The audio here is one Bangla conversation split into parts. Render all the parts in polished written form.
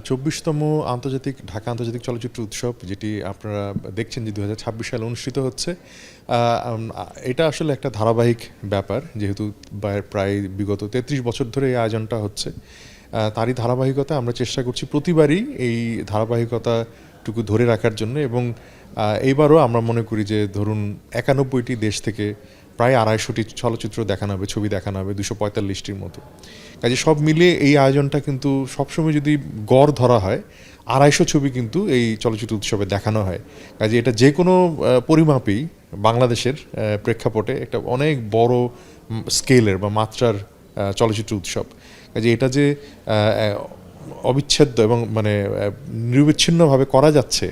২৪তম ঢাকা আন্তর্জাতিক চলচ্চিত্র উৎসব, যেটি আপনারা দেখছেন যে ২০২৬ সালে অনুষ্ঠিত হচ্ছে, এটা আসলে একটা ধারাবাহিক ব্যাপার। যেহেতু প্রায় বিগত ৩৩ বছর ধরে এই আয়োজনটা হচ্ছে, তারই ধারাবাহিকতা আমরা চেষ্টা করছি প্রতিবারই এই ধারাবাহিকতাটুকু ধরে রাখার জন্য। এবং এইবারও আমরা মনে করি যে ধরুন ৯১টি দেশ থেকে প্রায় ২৫০টি চলচ্চিত্র দেখানো হবে, ছবি দেখানো হবে, ২৪৫টির মতো। কাজে সব মিলিয়ে এই আয়োজনটা কিন্তু সবসময় যদি গড় ধরা হয়, ২৫০ ছবি কিন্তু এই চলচ্চিত্র উৎসবে দেখানো হয়। কাজে এটা যে কোনো পরিমাপেই বাংলাদেশের প্রেক্ষাপটে একটা অনেক বড় স্কেলের বা মাত্রার চলচ্চিত্র উৎসব। কাজে এটা যে অবিচ্ছেদ্য এবং মানে নিরবিচ্ছিন্নভাবে করা যাচ্ছে,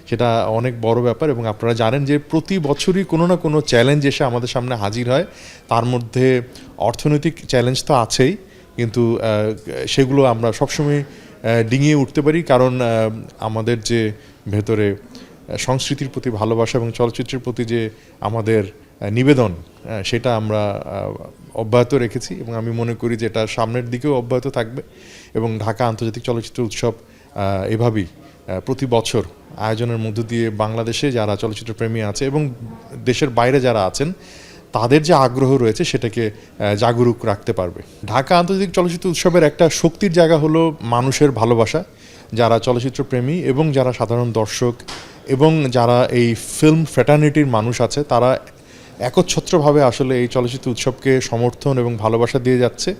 সেটা অনেক বড় ব্যাপার। এবং আপনারা জানেন যে প্রতি বছরই কোনো না কোনো চ্যালেঞ্জ এসে আমাদের সামনে হাজির হয়। তার মধ্যে অর্থনৈতিক চ্যালেঞ্জ তো আছেই, কিন্তু সেগুলো আমরা সবসময় ডিঙিয়ে উঠতে পারি, কারণ আমাদের যে ভেতরে সংস্কৃতির প্রতি ভালোবাসা এবং চলচ্চিত্রের প্রতি যে আমাদের নিবেদন, সেটা আমরা অব্যাহত রেখেছি এবং আমি মনে করি যে এটা সামনের দিকেও অব্যাহত থাকবে। এবং ঢাকা আন্তর্জাতিক চলচ্চিত্র উৎসব এভাবেই প্রতি বছর আয়োজনের মধ্য দিয়ে বাংলাদেশে যারা চলচ্চিত্র প্রেমী আছে এবং দেশের বাইরে যারা আছেন, তাদের যে আগ্রহ রয়েছে সেটাকে জাগরুক রাখতে পারবে। ঢাকা আন্তর্জাতিক চলচ্চিত্র উৎসবের একটা শক্তির জায়গা হলো মানুষের ভালোবাসা। যারা চলচ্চিত্র প্রেমী এবং যারা সাধারণ দর্শক এবং যারা এই ফিল্ম ফ্র্যাটার্নিটির মানুষ আছে, তারা একচ্ছত্রভাবে আসলে এই চলচ্চিত্র উৎসবকে সমর্থন এবং ভালোবাসা দিয়ে যাচ্ছে।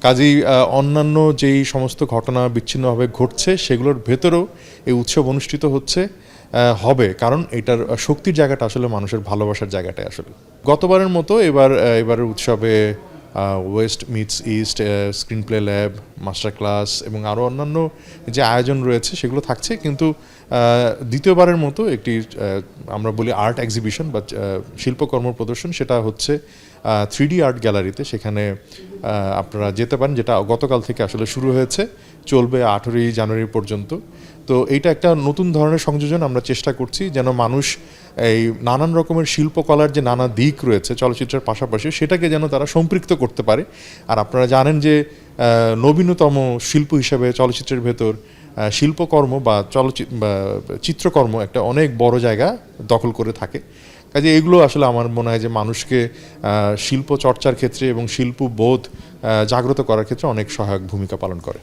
কাজেই অন্যান্য যেই সমস্ত ঘটনা বিচ্ছিন্নভাবে ঘটছে, সেগুলোর ভেতরেও এই উৎসব অনুষ্ঠিত হবে, কারণ এটার শক্তির জায়গাটা আসলে মানুষের ভালোবাসার জায়গাটাই আসলে। গতবারের মতো এবারের উৎসবে West meets east, screen play lab, master class এবং আরও অন্যান্য যে আয়োজন রয়েছে সেগুলো থাকছে। কিন্তু দ্বিতীয়বারের মতো একটি আমরা বলি আর্ট এক্সিবিশন বা শিল্পকর্ম প্রদর্শন, সেটা হচ্ছে 3D আর্ট গ্যালারিতে। সেখানে আপনারা যেতে পারেন, যেটা গতকাল থেকে আসলে শুরু হয়েছে, চলবে 18ই জানুয়ারি পর্যন্ত। তো এইটা একটা নতুন ধরনের সংযোজন আমরা চেষ্টা করছি, যেন মানুষ এই নানান রকমের শিল্পকলার যে নানা দিক রয়েছে চলচ্চিত্রের পাশাপাশি, সেটাকে যেন তারা সম্পৃক্ত করতে পারে। আর আপনারা জানেন যে নবীনতম শিল্প হিসাবে চলচ্চিত্রের ভেতর শিল্পকর্ম বা চিত্রকর্ম একটা অনেক বড় জায়গা দখল করে থাকে। কাজে এগুলো আসলে আমার মনে হয় যে মানুষকে শিল্প চর্চার ক্ষেত্রে এবং শিল্পবোধ জাগ্রত করার ক্ষেত্রে অনেক সহায়ক ভূমিকা পালন করে।